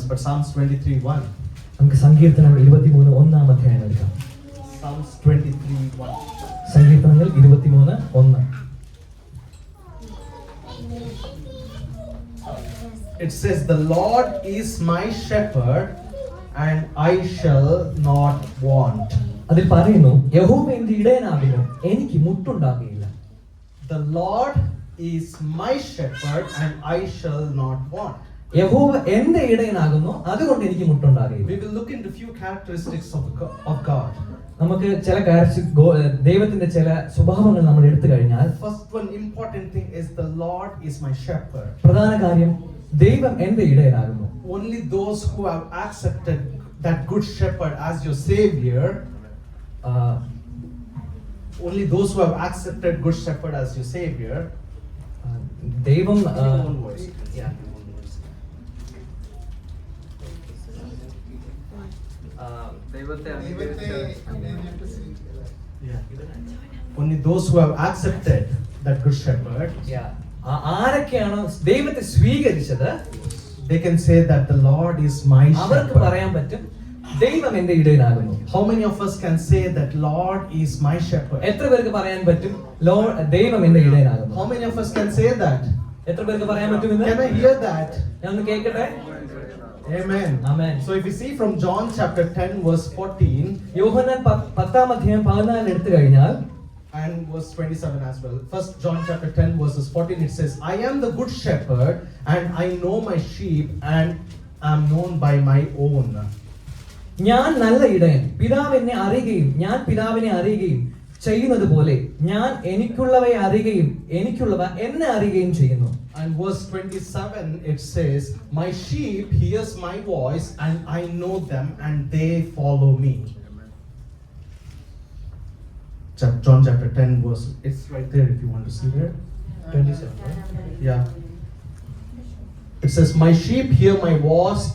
But Psalms 23:1. നമുക്ക് സങ്കീർത്തനം 23:1 അധ്യായം എടുക്കാം. Psalms 23:1. സങ്കീർത്തനങ്ങൾ 23:1. It says, "The Lord is my shepherd, and I shall not want." അതിൽ പറയുന്നു, യഹോവ എന്റെ ഇടയനാകുന്നു, എനിക്ക് മുട്ടുണ്ടാകുകയില്ല. The Lord is my shepherd, and I shall not want. യഹോവ എന്റെ ഇടയനാകുന്നു, അതുകൊണ്ട് എനിക്ക് മുട്ടുണ്ടാകുകയില്ല. We will look into few characteristics of God. നമുക്ക് ചില ദൈവത്തിന്റെ ചില സ്വഭാവങ്ങൾ നമ്മൾ എടുത്തു കഴിഞ്ഞാൽ, First one important thing is the Lord is my shepherd. പ്രധാന കാര്യം ദൈവം എന്റെ ഇടയനാകുന്നു. Only those who have accepted that good shepherd as your savior, only those who have accepted good shepherd as your savior, ദൈവം only those who have accepted that good shepherd, ആരൊക്കെയാണ് ദൈവത്തെ സ്വീകരിച്ചത്, they can say that the Lord is my അവർക്ക് shepherd. പറയാൻ പറ്റും, ദൈവം എന്റെ ഇടയനാകുന്നു. How many of us can say that Lord is my shepherd? എത്ര പേർക്ക് പറയാൻ പറ്റും, ദൈവം എന്റെ ഇടയനാകുന്നു? How many of us can say that? എത്ര പേർക്ക് പറയാൻ പറ്റും? Can I hear that? ഞാൻ ഒന്ന് കേൾക്കട്ടെ. Amen. Amen. So if you see from John chapter 10 verse 14 യോഹന്നാൻ 10:14 എടുത്തു കഴിഞ്ഞാൽ, and verse 27 as well. First John chapter 10 verses 14, it says, "I am the good shepherd, and I know my sheep, and am known by my own." ഞാൻ നല്ല ഇടയൻ, പിതാവ് എന്നെ അറിയുകയും ഞാൻ പിതാവിനെ അറിയുകയും ചെയ്യുന്നത് പോലെ ഞാൻ എനിക്കുള്ളവയെ അറിയുകയും എനിക്കുള്ളവ എന്നെ അറിയുകയും ചെയ്യുന്നു. And verse 27 it says, "My sheep hears my voice, and I know them, and they follow me." John chapter 10 verse, it's right there if you want to see there. 27, right? Yeah. It says, "My sheep hear my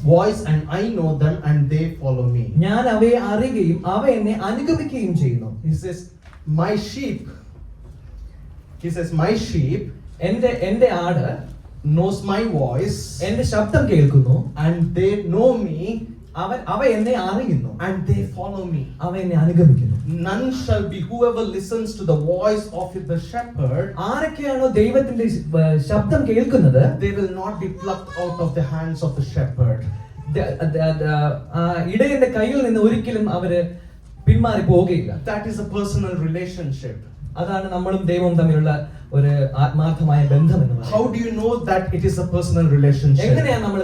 voice, and I know them, and they follow me." ഞാൻ അവയെ അറിയുകയും അവ എന്നെ അനുഗമിക്കുകയും ചെയ്യുന്നു. He says, "My sheep." He says, "My sheep എന്റെ ആട് knows my voice, എന്റെ ശബ്ദം കേൾക്കുന്നു, and they know me, അവ എന്നെ അറിയുന്നു, and they follow me. അവ എന്നെ അനുഗമിക്കുന്നു. None shall be whoever listens to the voice of the shepherd, ആരൊക്കെയാണോ ദൈവത്തിന്റെ ശബ്ദം കേൾക്കുന്നത്, they will not be plucked out of the hands of the shepherd. ഇടയന്റെ കയ്യിൽ നിന്ന് ഒരിക്കലും അവര് പിന്മാറി പോവുകയില്ല. That is a personal relationship. അതാണ് നമ്മളും ദൈവവും തമ്മിലുള്ള ഒരു ആത്മാർത്ഥമായ ബന്ധം എന്ന് പറയുന്നത്. How do you know that it is a personal relationship? എങ്ങനെയാണ് നമ്മൾ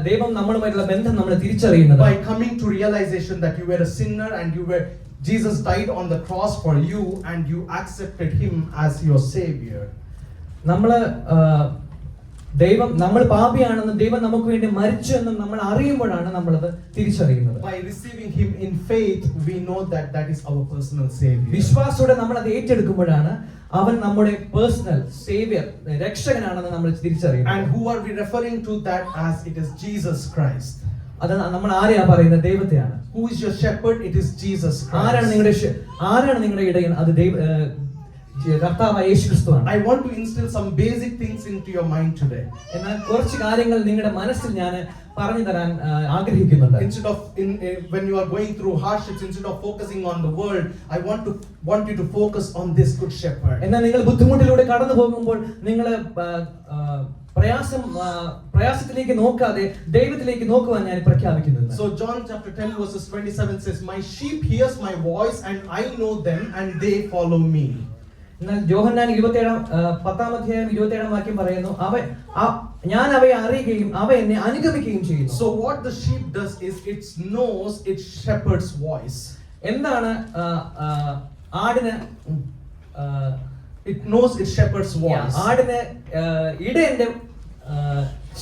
ദൈവം നമ്മളുമായിട്ടുള്ള ബന്ധം നമ്മൾ തിരിച്ചറിയുന്നത്? By coming to realization that you were a sinner, and Jesus died on the cross for you, and you accepted him as your savior. നമ്മൾ പാപിയാണെന്നും ദൈവം നമുക്ക് വേണ്ടി മരിച്ചു എന്നും നമ്മൾ അറിയുമ്പോഴാണ് നമ്മളത് തിരിച്ചറിയുന്നത്. By receiving him in faith, we know that that is our personal savior. വിശ്വാസത്തോടെ നമ്മൾ അത് ഏറ്റെടുക്കുമ്പോഴാണ് അവൻ നമ്മുടെ പേഴ്സണൽ സേവിയർ, രക്ഷകനാണെന്ന് നമ്മൾ തിരിച്ചറിയുന്നത്. And who are we referring to that as? It is Jesus Christ. അത് നമ്മൾ ആരെയാ പറയുന്നത്? ദൈവത്തെയാണ്. Who is your shepherd? It is Jesus Christ. ആരാണ് നിങ്ങളുടെ ഇടയൻ? അത് കർത്താവായ യേശുക്രിസ്തുവാണ്. I want to instill some basic things into your mind today. എന്നാൽ കുറച്ച് കാര്യങ്ങൾ നിങ്ങളുടെ മനസ്സിൽ ഞാൻ പറഞ്ഞു തരാൻ ആഗ്രഹിക്കുന്നുണ്ട്. Instead of when you are going through hardships, instead of focusing on the world, I want you to focus on this good shepherd. എന്നാൽ നിങ്ങൾ ബുദ്ധിമുട്ടിലൂടെ കടന്നു പോകുമ്പോൾ നിങ്ങൾ പ്രയാസത്തിലേക്ക് നോക്കാതെ ദൈവത്തിലേക്ക് നോക്കുവാൻ ഞാൻ പ്രഖ്യാപിക്കുന്നു. So John chapter 10 verses 27 says, "My sheep hears my voice, and I know them, and they follow me." എന്നാൽ യോഹന്നാൻ 10:27 പറയുന്നു, ഞാൻ അവയെ അറിയുകയും അവ എന്നെ അനുഗമിക്കുകയും ചെയ്യുന്നു. So what the sheep does is it knows its shepherd's voice. എന്താണ് ആടിന്? It knows its shepherd's voice. ആടിന് ഇടയന്റെ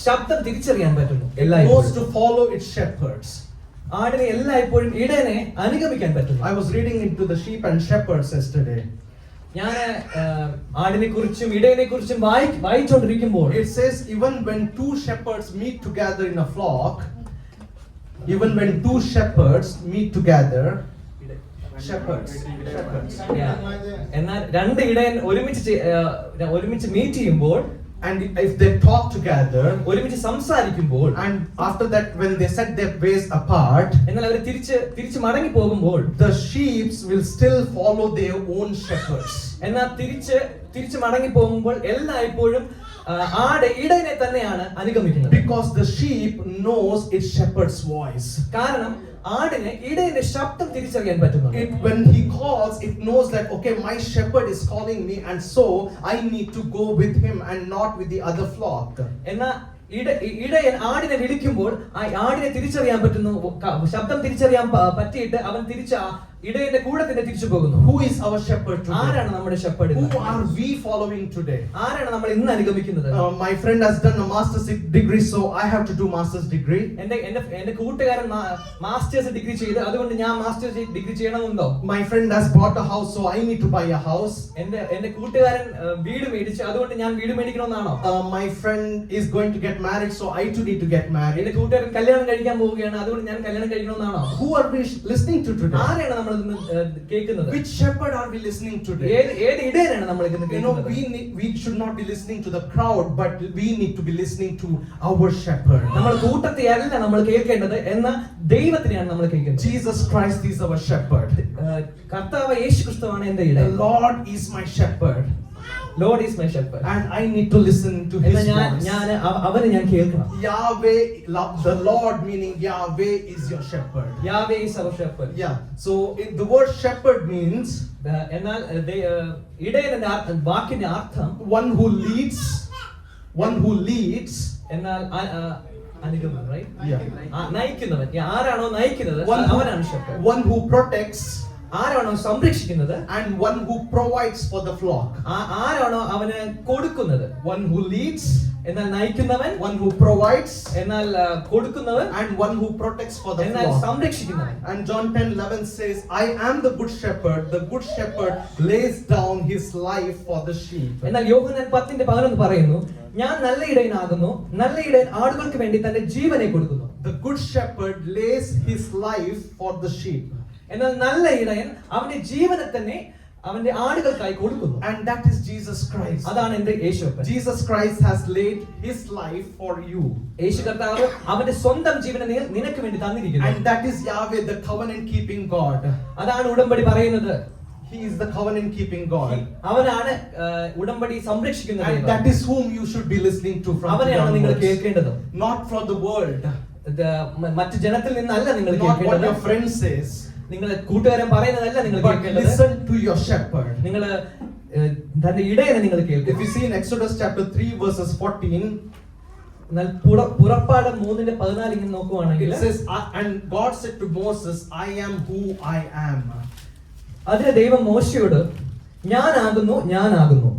ശബ്ദം തിരിച്ചറിയാൻ പറ്റുന്നു. It knows to follow its shepherds. ആടിനെ എല്ലായ്പ്പോഴും ഇടയനെ അനുഗമിക്കാൻ പറ്റുന്നു. I was reading into the sheep and shepherds yesterday. ഞാൻ ആടിനെ കുറിച്ചും ഇടയനെ കുറിച്ചും വായിച്ചുകൊണ്ടിരിക്കുമ്പോൾ it says, even when two shepherds meet together in a flock, എന്നാൽ രണ്ട് ഇടയൻ ഒരുമിച്ച് മീറ്റ് ചെയ്യുമ്പോൾ, And if they talk together, ഒരുമിച്ച് സംസാരിക്കുമ്പോൾ, and after that when they set their ways apart, എന്നാൽ അവർ തിരിച്ച് മടങ്ങി പോകുമ്പോൾ, the sheep will still follow their own shepherds. എന്നാൽ തിരിച്ച് മടങ്ങി പോകുമ്പോൾ എല്ലായ്പ്പോഴും ആട് ഇടയനെ തന്നെയാണ് അനുഗമിക്കുന്നത്. Because the sheep knows its shepherd's voice. കാരണം ആടിന് ഇടയന്റെ ശബ്ദം തിരിച്ചറിയാൻ പറ്റുന്നുണ്ട്. When he calls, it knows that okay, my shepherd is calling me, and so I need to go with him and not with the other flock. എന്നാൽ ഇടയൻ ആടിനെ വിളിക്കുമ്പോൾ ആ ആടിനെ തിരിച്ചറിയാൻ പറ്റുന്നു, ശബ്ദം തിരിച്ചറിയാൻ പറ്റിയിട്ട് അവൻ ഇടയന്റെ കൂടെ തന്നെ തിരിച്ചു പോകുന്നു. Who is our shepherd today? ആരാണ് നമ്മുടെ Shepherd? Who are we following today? ആരാണ് നമ്മൾ ഇന്ന് അനുഗമിക്കുന്നത്? My friend has done a master's degree, so I have to do master's degree. എന്റെ കൂട്ടുകാരൻ മാസ്റ്റേഴ്സ് ഡിഗ്രി ചെയ്തു, അതുകൊണ്ട് ഞാൻ മാസ്റ്റേഴ്സ് ഡിഗ്രി ചെയ്യണമെന്നുണ്ടോ? My friend has bought a house, so I need to buy a house. എന്റെ കൂട്ടുകാരൻ വീട് മേടിച്ചു, അതുകൊണ്ട് ഞാൻ വീട് മേടിക്കണമെന്നാണോ? My friend is going to get married, so I too need to get married. എന്റെ കൂട്ടുകാരൻ കല്യാണം കഴിക്കാൻ പോവുകയാണ്, അതുകൊണ്ട് ഞാൻ കല്യാണം കഴിക്കണമെന്നാണോ? Who are we listening to today? ആരെയാണ് നമ്മൾ കേൾക്കുന്നത്? Which shepherd are we listening today? ഏത് ഇടയനാണ് നമ്മൾ ഇന്ന് കേൾക്കുന്നത്? We should not be listening to the crowd, but we need to be listening to our shepherd. നമ്മൾ കൂട്ടത്തെയല്ല നമ്മൾ കേൾക്കേണ്ടത്, എന്ന ദൈവത്തിനെയാണ് നമ്മൾ കേൾക്കേണ്ടത്. Jesus Christ is our shepherd. കർത്താവ് യേശുക്രിസ്തുവാണ് എൻ്റെ ഇടയൻ. The Lord is my shepherd. Lord is my shepherd. And I need to listen to his voice. അവനെ ഞാൻ കേൾക്കണം. Yahweh, the Lord meaning Yahweh is your shepherd. Yahweh is our shepherd. Yeah. So the word shepherd means എന്നാൽ ഇടയൻ എന്ന വാക്കിന്റെ അർത്ഥം one who leads, എന്നാൽ അനുഗമനം, right? Yeah. നയിക്കുന്നവൻ. ആരാണോ നയിക്കുന്നത് അവനാണ് shepherd. One who protects, ആരാണോ സംരക്ഷിക്കുന്നത്, and one who provides for the flock. ആരാണോ അവന് കൊടുക്കുന്നത്. One who leads, എന്നാൽ നയിക്കുന്നവൻ, one who provides, എന്നാൽ കൊടുക്കുന്നവൻ, and one who protects for the എന്നാൽ flock. സംരക്ഷിക്കുന്നവൻ. And John 10:11 says, I am the good shepherd. The good shepherd lays down his life for the sheep. എന്നാൽ യോഹന്നാൻ 10:11 പറയുന്നു, ഞാൻ നല്ല ഇടയനാകുന്നു, നല്ല ഇടയൻ ആടുകൾക്ക് വേണ്ടി തന്റെ ജീവനെ കൊടുക്കുന്നു. The good shepherd lays his life for the sheep. എന്നാൽ നല്ല ഇടയൻ അവന്റെ ജീവനെ തന്നെ അവന്റെ ആടുകൾക്കായി കൊടുക്കുന്നു. And that is Jesus Christ. അതാണ് എൻ്റെ യേശുവപ്പൻ. Jesus Christ has laid his life for you. യേശു കർത്താവ് അവന്റെ സ്വന്തം ജീവനെ നിനക്ക് വേണ്ടി തന്നിരിക്കുന്നു. And that is Yahweh, the covenant keeping God. അതാണ് ഉടമ്പടി പറയുന്നത്. He is the covenant keeping God. അവനാണ് ഉടമ്പടി സംരക്ഷിക്കുന്ന And ദൈവം. that is whom you should be listening to from അവനെയാണ് നിങ്ങൾ onwards. കേൾക്കേണ്ടത്. Not from the world. മറ്റു ജനത്തിൽ നിന്നല്ല നിങ്ങൾ Not what കേൾക്കേണ്ടത്. your friend says. നിങ്ങൾ കൂട്ടുകാരൻ പറയുന്നതല്ല നിങ്ങൾ But കേൾക്കേണ്ടത്. listen to your shepherd. നിങ്ങൾ തന്റെ ഇടയനെ നിങ്ങൾ കേൾക്കുക. If you see in Exodus chapter 3 verses 14, എന്നാൽ പുറപ്പാട് 3:14 ഇങ്ങനെ നോക്കുവാണെങ്കിൽ it says, and God said to Moses, I am who I am. അതിന് ദൈവം മോശയോട് ഞാനാകുന്നു.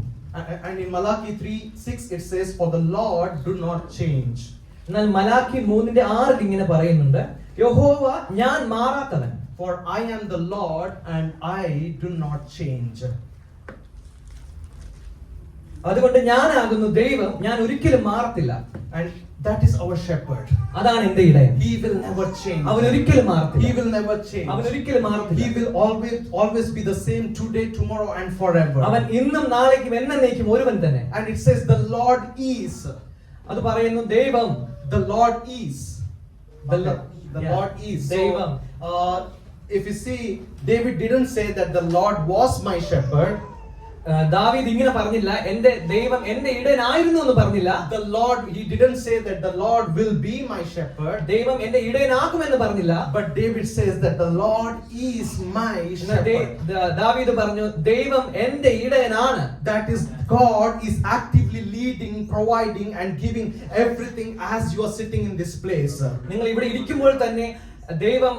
And in Malachi 3:6 it says, for the Lord do not change. എന്നാൽ മലാക്കി 3:6 ഇങ്ങനെ പറയുന്നുണ്ട്, യഹോവ ഞാൻ മാറാത്തവൻ. For I am the Lord and I do not change. അതുകൊണ്ട് ഞാനാകുന്നു ദൈവം, ഞാൻ ഒരിക്കലും മാറത്തില്ല. And that is our shepherd. അതാണ് എൻ്റെ ഇടയൻ. He will never change. അവൻ ഒരിക്കലും മാറത്തില്ല. He will never change. അവൻ ഒരിക്കലും മാറത്തില്ല. He will always be the same today, tomorrow and forever. അവൻ ഇന്നും നാളേക്കും എന്നേക്കും ഒരുവൻ തന്നെ. And it says the Lord is. അത് പറയുന്നു ദൈവം. The Lord is. The Yeah. Lord is. ദൈവം. So, if you see, David didn't say that the Lord was my shepherd. ദാവീദ് ഇങ്ങനെ പറഞ്ഞില്ല, എൻ്റെ ദൈവം എൻ്റെ ഇടയനായിരുന്നു എന്ന് പറഞ്ഞില്ല. The Lord, he didn't say that the Lord will be my shepherd. ദൈവം എൻ്റെ ഇടയനാകുമെന്ന് പറഞ്ഞില്ല. But David says that the Lord is my shepherd. ദാവീദ് പറഞ്ഞു ദൈവം എൻ്റെ ഇടയനാണ്. That is, God is actively leading, providing and giving everything as you are sitting in this place. നിങ്ങൾ ഇവിടെ ഇരിക്കുമ്പോൾ തന്നെ ദൈവം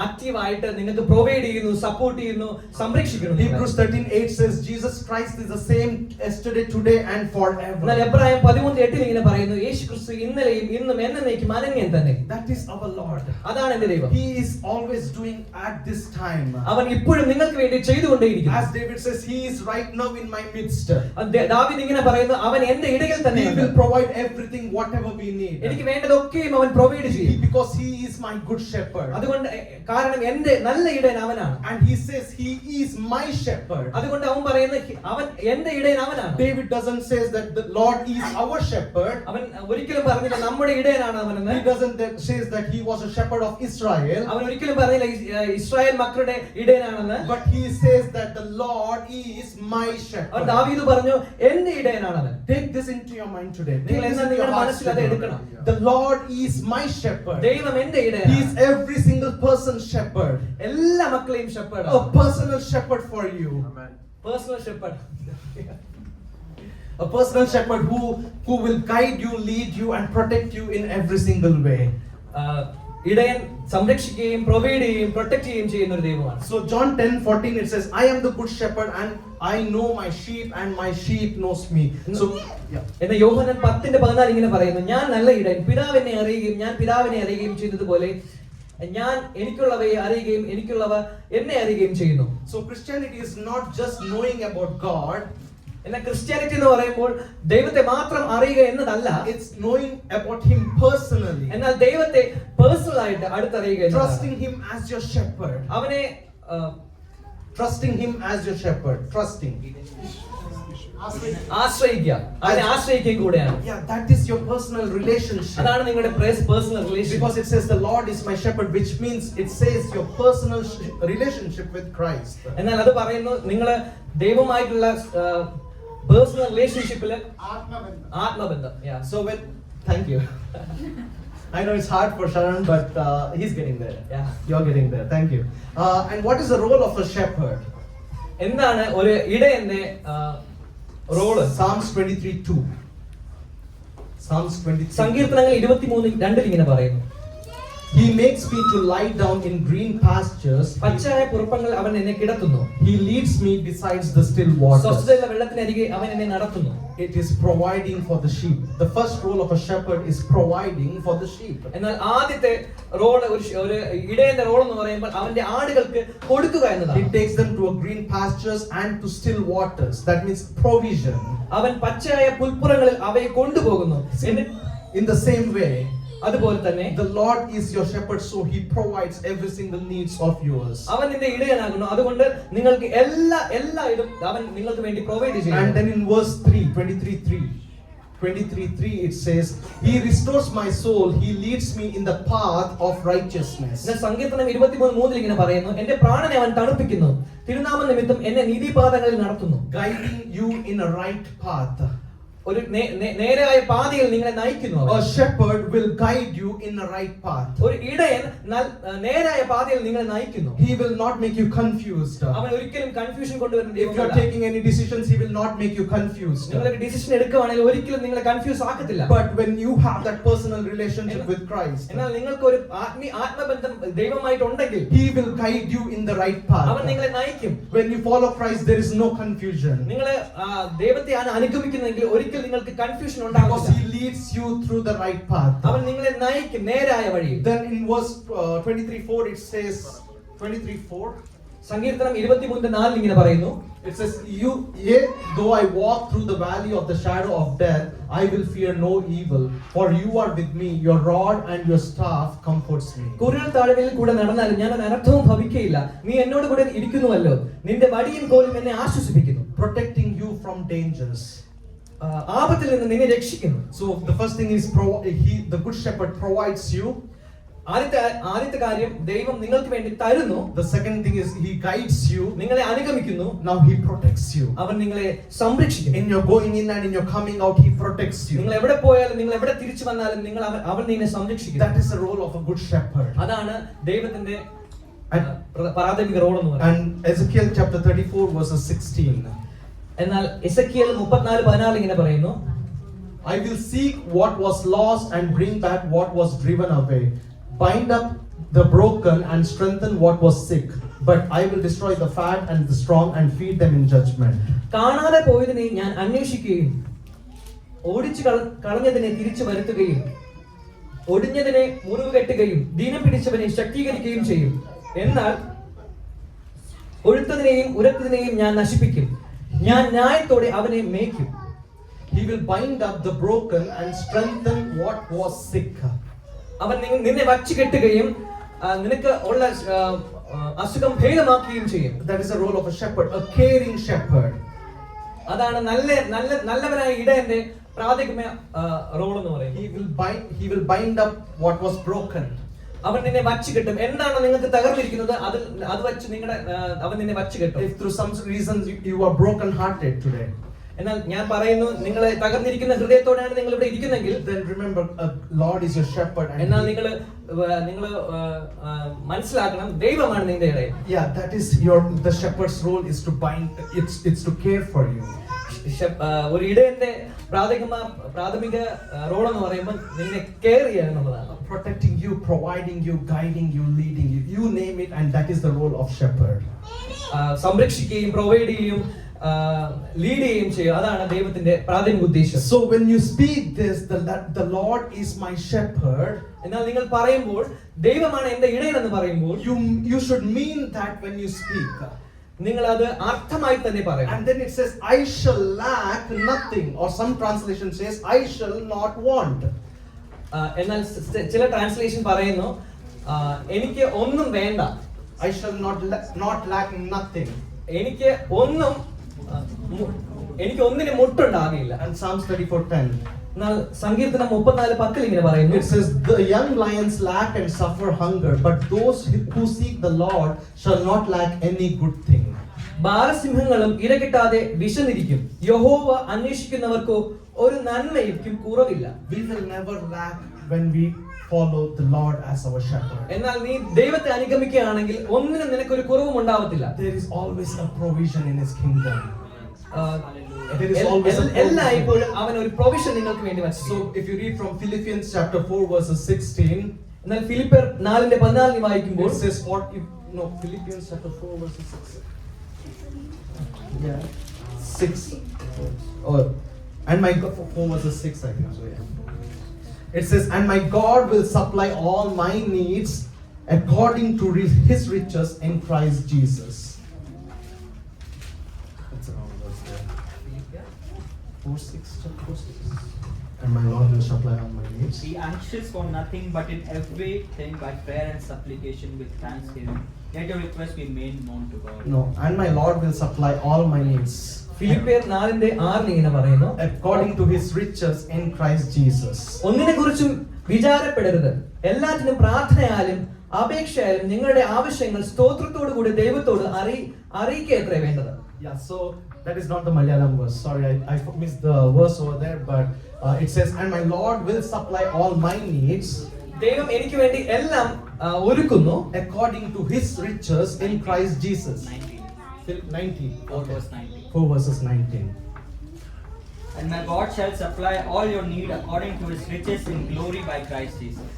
ആക്റ്റീവായിട്ട് നിങ്ങൾക്ക് പ്രൊവൈഡ് ചെയ്യുന്നു, സപ്പോർട്ട് ചെയ്യുന്നു, സംരക്ഷിക്കുന്നു. Hebrews 13:8 says Jesus Christ is the same yesterday, today and forever. എന്നാൽ എബ്രായർ 13:8 ഇങ്ങനെ പറയുന്നു, യേശുക്രിസ്തു ഇന്നലെയും ഇന്നും എന്നേക്കും അനന്യൻ തന്നെ. That is our Lord. അതാണ് എൻ്റെ ദൈവം. He is always doing at this time. അവൻ ഇപ്പോഴും നിങ്ങൾക്ക് വേണ്ടി ചെയ്തുകൊണ്ടേയിരിക്കുന്നു. As David says, he is right now in my midst. ദാവീദ് ഇങ്ങനെ പറയുന്നു, അവൻ എൻ്റെ ഇടയിൽ He തന്നെയുണ്ട്. will provide everything whatever we need. എനിക്ക് വേണ്ടതൊക്കെയും അവൻ പ്രൊവൈഡ് ചെയ്യും. Because he is my good shepherd. shepherd. അതുകൊണ്ട് കാരണം എന്റെ നല്ല ഇടയൻ അവനാണ്. And he says he is my shepherd. അതുകൊണ്ട് അവൻ പറയുന്നത് അവൻ എന്റെ ഇടയൻ അവനാണ്. David doesn't say that the Lord is our shepherd. അവൻ ഒരിക്കലും പറഞ്ഞില്ല നമ്മുടെ ഇടയനാണ് അവനെന്ന്. He doesn't say that he was a shepherd of Israel. അവൻ ഒരിക്കലും പറഞ്ഞില്ല ഇസ്രായേൽ മക്കളുടെ ഇടയനാണെന്ന്. But he says that the Lord is my shepherd. ദാവീദ് പറഞ്ഞു എന്റെ ഇടയനാണ് അവൻ. Take this into your mind today. നിങ്ങൾ എന്നാൽ നിങ്ങളുടെ മനസ്സിൽ അത് എടുക്കണം. The Lord is my shepherd. ദൈവം എന്റെ ഇടയനാണ്. He is every single person's shepherd. എല്ലാ മക്കളെയും shepherd. A personal shepherd for you. Amen. Personal shepherd. A personal shepherd who will guide you, lead you and protect you in every single way. ഇടയൻ സംരക്ഷിക്കുകയും provide ചെയ്യുകയും protect ചെയ്യുകയും ചെയ്യുന്ന ഒരു ദൈവമാണ്. So John 10:14 it says, I am the good shepherd and I know my sheep and my sheep knows me. So എന്നാൽ യോഹന്നാൻ 10:14 ഇങ്ങനെ പറയുന്നു, ഞാൻ നല്ല ഇടയൻ, പിതാവ് എന്നെ അറിയുകയും ഞാൻ പിതാവിനെ അറിയുകയും ചെയ്തതുപോലെ ഞാൻ എനിക്കുള്ളവയെ അറിയുകയും എനിക്കുള്ളവ എന്നെ അറിയുകയും ചെയ്യുന്നു. So Christianity is not just knowing about God. എന്നാൽ ക്രിസ്ത്യാനിറ്റി എന്ന് പറയുമ്പോൾ ദൈവത്തെ മാത്രം അറിയുക എന്നതല്ല, It's knowing about him personally. എന്നാൽ ദൈവത്തെ പേഴ്സണൽ ആയിട്ട് അടുത്തറിയുക എന്നതാണ്. Trusting him as your shepherd. അവനെ Trusting him as your shepherd. Trusting. ആശ്രയിക്കുക, അവനെ ആശ്രയിക്കുകയും കൂടെയാണ്. Yeah, that is your personal relationship. അതാണ് നിങ്ങളുടെ personal relation. Because it says the Lord is my shepherd, which means it says your personal relationship with Christ. എന്നാൽ അത് പറയുന്നു നിങ്ങൾ ദൈവമായിട്ടുള്ള പേഴ്സണൽ റിലേഷൻഷിപ്പില് ആത്മബന്ധം. So thank you. I know it's hard for Sharan, but he's getting there. Yeah. You're getting there. Thank you. And what is the role of a shepherd? എന്താണ് ഒരു ഇടയന്റെ role? Psalms 23:2. Psalms 23. സങ്കീർത്തനങ്ങൾ 23:2 ഇങ്ങനെ പറയുന്നു, He makes me to lie down in green pastures. പച്ചയായ പുറപ്പങ്ങൾ അവൻ എന്നെ കിടത്തുന്നു. He leads me besides the still waters. സ്വസ്ഥതയുള്ള വെള്ളത്തിനരികെ അവൻ എന്നെ നടത്തുന്നു. It is providing for the sheep. The first role of a shepherd is providing for the sheep. എന്നാൽ ആദ്യത്തെ role ഒരു ഇടയന്റെ role എന്ന് പറയുമ്പോൾ അവന്റെ ആടുകൾക്ക് കൊടുക്കുക എന്നതാണ്. He takes them to a green pastures and to still waters. That means provision. അവൻ പച്ചയായ പുൽപ്പുറങ്ങളിൽ അവയെ കൊണ്ടുപോകുന്നു. In the same way, അതുപോലെ തന്നെ the Lord is your shepherd, so he provides every single needs of yours. അവൻ നിന്റെ ഇടയനാകുന്നു. അതുകൊണ്ട് നിങ്ങൾക്ക് എല്ലാ ഇതും അവൻ നിങ്ങൾക്ക് വേണ്ടി പ്രൊവൈഡ് And ചെയ്യുന്നു. then in verse 23:3 it says, he restores my soul, he leads me in the path of righteousness. എന്നാൽ സങ്കീർത്തനം 23:3 ഇങ്ങനെ പറയുന്നു, എന്റെ പ്രാണനെ അവൻ തണുപ്പിക്കുന്നു, തിരുനാമ നിമിത്തം എന്നെ നീതിപാതകളിൽ നടത്തുന്നു. Guiding you in a right path. ഒരു നേരായ പാതയിൽ നിങ്ങളെ നയിക്കുന്നു. A shepherd will guide you in a right path. ഒരു ഇടയൻ നേരായ പാതയിൽ നിങ്ങളെ നയിക്കുന്നു. He will not make you confused. അവൻ ഒരിക്കലും കൺഫ്യൂഷൻ കൊണ്ടുവരുന്ന If you are taking any decisions, he will not make you confused. നിങ്ങൾ ഒരു ഡിസിഷൻ എടുക്കുകയാണെങ്കിൽ ഒരിക്കലും നിങ്ങളെ confuse ആക്കത്തില്ല. But when you have that personal relationship with Christ, എന്നാൽ നിങ്ങൾക്ക് ഒരു ആത്മബന്ധം ദൈവമായിട്ട് ഉണ്ടെങ്കിൽ he will guide you in the right path. അവൻ നിങ്ങളെ നയിക്കും. When you follow Christ, there is no confusion. നിങ്ങൾ ദൈവത്തെ അനുഗമിക്കുന്നെങ്കിൽ ഒരിക്കലും നിങ്ങൾക്ക് കൺഫ്യൂഷൻ Because ഉണ്ടാകില്ല. he leads you through the right path. അവൻ നിങ്ങളെ നയിക്കും നേരായ വഴിയിൽ. Then in verse 23:4 it says, 23:4 സങ്കീർത്തനം 23:4 ഇങ്ങനെ പറയുന്നു, it says, yea, though I walk through the valley of the shadow of death, I will fear no evil, for you are with me, your rod and your staff comforts me. കുരുൾ താഴ്വരയിൽ കൂടെ നടന്നാലും ഞാൻ ഒരു അനർത്ഥവും ഭവിക്കയില്ല, നീ എന്നോട് കൂടെ ഇരിക്കുന്നുവല്ലോ, നിന്റെ വടിയും കോലും എന്നെ ആശ്വസിപ്പിക്കുന്നു. Protecting you from dangers. ആപത്തിൽ നിന്ന് നിന്നെ രക്ഷിക്കുന്നു. So the first thing is the good shepherd provides you. ആദ്യത്തെ കാര്യം ദൈവം നിങ്ങൾക്ക് വേണ്ടി തരുന്നു. The second thing is he guides you. നിങ്ങളെ അനുഗമിക്കുന്നു. Now he protects you. അവൻ നിങ്ങളെ സംരക്ഷിക്കുന്നു. In your going in and in your coming out, he protects you. നിങ്ങൾ എവിടെ പോയാലും നിങ്ങൾ എവിടെ തിരിച്ചു വന്നാലും അവൻ നിങ്ങളെ സംരക്ഷിക്കുന്നു. That is the role of a good shepherd. അതാണ് ദൈവത്തിന്റെ പ്രാഥമിക റോൾ എന്ന് പറയുന്നത്. And Ezekiel chapter 34 verses 16. എന്നാൽ എസെക്കിയേൽ 34:14 ഇങ്ങനെ പറയുന്നു, I will seek what was lost and bring back what was driven away. Bind up the broken and strengthen what was sick. But I will destroy the fat and the strong and feed them in judgment. കാണാതെ പോയതിനെ ഞാൻ അന്വേഷിക്കുകയും ഓടിച്ചു കളഞ്ഞതിനെ തിരിച്ചു വരുത്തുകയും ഒടിഞ്ഞതിനെ മുറിവ് കെട്ടുകയും ദീനം പിടിച്ചവനെ ശക്തീകരിക്കുകയും ചെയ്യും. എന്നാൽ ഒഴുത്തതിനെയും ഉരത്തതിനെയും ഞാൻ നശിപ്പിക്കും, ഞാൻ ന്യായത്തോടെ അവനെ മേയ്ക്കും. He will bind up the broken and strengthen what was sick. അവൻ നിന്നെ വച്ചു കെട്ടുകയും നിനക്ക് ഉള്ള അസുഖം ഭേദമാക്കുകയും ചെയ്യും. That is the role of a shepherd, a caring shepherd. അതാണ് നല്ലവനായ ഇടയന്റെ പ്രാഥമിക റോൾ എന്ന് പറയുന്നത്. He will bind up what was broken. അവൻ നിന്നെ വച്ച് കെട്ടും. എന്താണ് നിങ്ങൾക്ക് തകർന്നിരിക്കുന്നത് അത് വെച്ച് അവൻ നിന്നെ വച്ച് കെട്ടും. If through some reasons you are broken hearted today, എന്നാൽ ഞാൻ പറയുന്നു, നിങ്ങൾ തകർന്നിരിക്കുന്ന ഹൃദയത്തോടെയാണ് നിങ്ങൾ ഇവിടെ ഇരിക്കുന്നെങ്കിൽ, then remember Lord is your shepherd. എന്നാൽ നിങ്ങൾ മനസ്സിലാക്കണം, ദൈവമാണ് നിങ്ങളുടെ ഇടയൻ. Yeah, that is the shepherd's role is to bind. It's to care for you. ഒരു ഇടയന്റെ പ്രാഥമിക റോൾ എന്ന് പറയുമ്പോൾ നിന്നെ കെയർ ചെയ്യുക എന്നുള്ളതാണ്. Protecting you, providing you, guiding you, leading you. You name it, and that is the role of shepherd. സംരക്ഷിക്കുകയും provide ചെയ്യുകയും lead ചെയ്യുകയും ചെയ്യും. അതാണ് ദൈവത്തിന്റെ പ്രാഥമിക ഉദ്ദേശം. So when you speak this, the Lord is my shepherd, എന്നാൽ നിങ്ങൾ പറയുമ്പോൾ ദൈവമാണ് എന്റെ ഇടയൻ എന്ന് പറയുമ്പോൾ you should mean that when you speak. നിങ്ങൾ അത് അർത്ഥമായി തന്നെ പറയണം. And then it says I shall lack nothing, or some translation says I shall not want. എന്നാൽ ചില ട്രാൻസ്ലേഷൻ പറയുന്നു എനിക്ക് ഒന്നും വേണ്ട. I shall not lack nothing. എനിക്ക് ഒന്നിനും മുട്ടുണ്ടാകില്ല. And Psalms 34:10. എന്നാൽ സങ്കീർത്തനം 34:10 ഇങ്ങനെ പറയുന്നു. It says the young lions lack and suffer hunger, but those who seek the Lord shall not lack any good thing. ബാലസിംഹങ്ങളും ഇരകിട്ടാതെ വിശന്നിരിക്കും, യഹോവ അന്വേഷിക്കുന്നവർക്കോ ഒരു നന്മയ്ക്കും കുറവില്ല. We will never lack when we follow the Lord as our shepherd. എന്നാൽ നീ ദൈവത്തെ അനുഗമിക്കുകയാണെങ്കിൽ ഒന്നിനും നിനക്കൊരു കുറവും ഉണ്ടാവത്തില്ല. There is always a provision in His kingdom. There is always എല്ലായ്പ്പോഴും അവൻ ഒരു പ്രൊവിഷൻ നിങ്ങൾക്ക് വേണ്ടി വെച്ചു. So if you read from Philippians chapter 4 verses 16, എന്നാൽ ഫിലിപ്പിയർ 4:14 വായിക്കുമ്പോൾ it says Philippians chapter 4 verses 6. Yeah. 6. And my God, 4 verses 6 I think so, yeah. It says, and my God will supply all my needs according to His riches in Christ Jesus. That's around verse there. 4:6. And my Lord will supply all my needs. Be anxious for nothing, but in everything by prayer and supplication with thanksgiving, let your request be made known to God. No, and my Lord will supply all my needs. ഫിലിപ്പിയർ 4:6 ഇങ്ങനെ പറയുന്നു, according to His riches in Christ Jesus. ഒന്നിനെക്കുറിച്ചും വിചാരപ്പെടരുത്, എല്ലാറ്റിനും പ്രാർത്ഥനയാലും അപേക്ഷയാലും നിങ്ങളുടെ ആവശ്യങ്ങൾ സ്തോത്രത്തോടു കൂടി ദൈവത്തോട് അറിയിക്കത്രേ വേണ്ടത്. Yeah, so that is not the Malayalam verse. Sorry, I missed the verse over there, but it says, and my Lord will supply all my needs. ദൈവം എനിക്ക് വേണ്ടി എല്ലാം ഒരുക്കുന്നു according to His riches in Christ Jesus. 19. 4 verse 19. 4 verses 19. And my God shall supply all your need according to His riches in glory by Christ Jesus.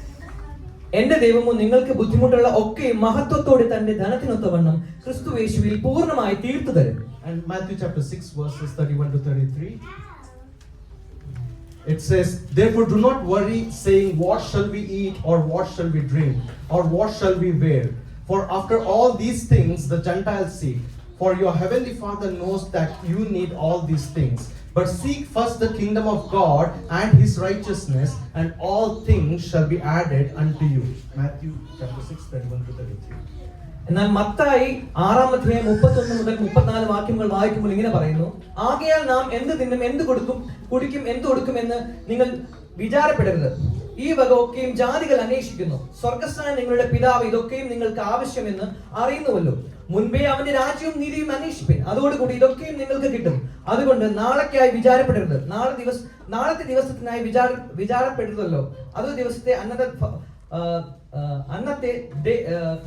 എന്റെ ദൈവമോ നിങ്ങൾക്ക് ബുദ്ധിമുട്ടുള്ള ഒക്കെ മഹത്വത്തോടെ തന്റെ ധനത്തിനൊത്തവണ്ണം ക്രിസ്തു യേശുവിൽ പൂർണ്ണമായി തീർത്തു തരും. And Matthew chapter 6 verses 31 to 33. It says, therefore do not worry, saying, what shall we eat, or what shall we drink, or what shall we wear? For after all these things the Gentiles seek. For your heavenly Father knows that you need all these things. But seek first the kingdom of God and His righteousness, and all things shall be added unto you. Matthew chapter 6, 31 to 33. എന്നാൽ മത്തായി 6:31 മുതൽ 34 വാക്യങ്ങൾ വായിക്കുമ്പോൾ ഇങ്ങനെ പറയുന്നു, ആകയാൽ നാം എന്ത് തിന്നും, എന്ത് കുടിക്കും, എന്ത് കൊടുക്കുമെന്ന് നിങ്ങൾ വിചാരപ്പെടരുത്. ഈ വക ഒക്കെയും ജാതികൾ അന്വേഷിക്കുന്നു. സ്വർഗ്ഗസ്ഥനായ നിങ്ങളുടെ പിതാവ് ഇതൊക്കെയും നിങ്ങൾക്ക് ആവശ്യമെന്ന് അറിയുന്നുവല്ലോ. മുൻപേ അവന്റെ രാജ്യവും നീതിയും അന്വേഷിപ്പിൻ, അതോടുകൂടി ഇതൊക്കെയും നിങ്ങൾക്ക് കിട്ടും. അതുകൊണ്ട് നാളേക്കായി വിചാരപ്പെടരുത്, നാളത്തെ ദിവസത്തിനായി വിചാരപ്പെടരുതല്ലോ. അതൊരു ദിവസത്തെ അന്നത്തെ